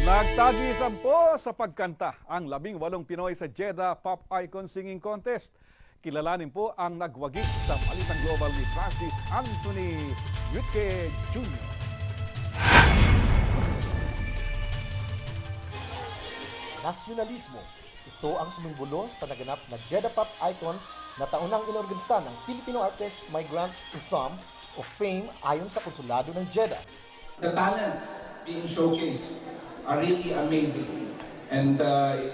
Nagtagisan po sa pagkanta ang 18 Pinoy sa Jeddah Pop Icon Singing Contest. Kilalanin po ang nagwagi sa Palitang Global ni Francis Anthony Yutke Jr. Nasyonalismo. Ito ang sumimbolo sa naganap na Jeddah Pop Icon na taunang inorganisa ng Filipino Artist Migrants Ensemble o FAME ayon sa konsulado ng Jeddah. The talents being showcased are really amazing, and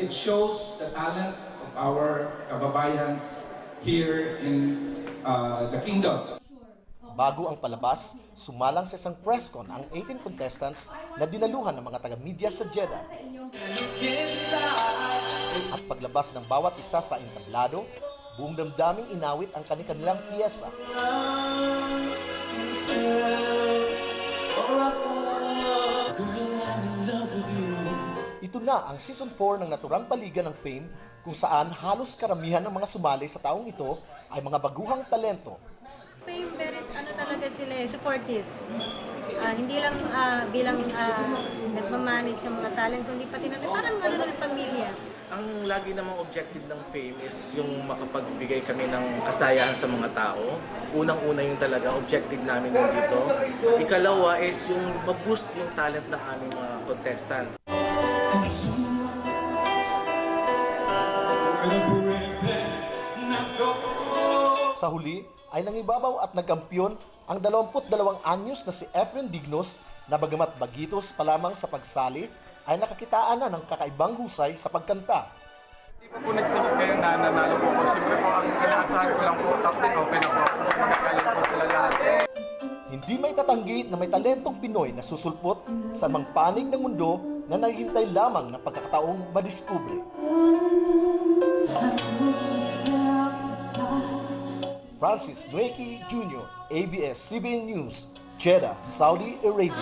it shows the talent of our kababayans here in the kingdom. Bago ang palabas, sumalang sa isang press con ang 18 contestants na dinaluhan ng mga taga-media sa Jeddah. At paglabas ng bawat isa sa entablado, buong damdaming inawit ang kanilang piyesa. Ito na ang Season 4 ng naturang paligan ng FAME kung saan halos karamihan ng mga sumali sa taong ito ay mga baguhang talento. FAME, very talaga sila supportive. Hindi lang bilang nagmamanage sa mga talent, kundi pati na parang ng pamilya. Ang lagi namang objective ng FAME is yung makapagbigay kami ng kasayahan sa mga tao. Unang-una yung talaga objective namin dito. Ikalawa is yung mag-boost yung talent ng aming mga contestant. Sa huli ay nangibabaw at nagkampiyon ang 22 anyos na si Efren Dignos na bagamat bagitos pa lamang sa pagsali ay nakakitaan na ng kakaibang husay sa pagkanta. Hindi ko po nagsilip ngayon na nanalo po ko. Siyempre po ang inaasahan ko lang po, top 10 open ako. Kasi magagaling po sila lahat. Hindi may tatanggi na may talentong Pinoy na susulpot sa mang panig ng mundo na naghihintay lamang ng pagkakataong madiskubre. Francis Nueki Jr., ABS-CBN News, Jeddah, Saudi Arabia.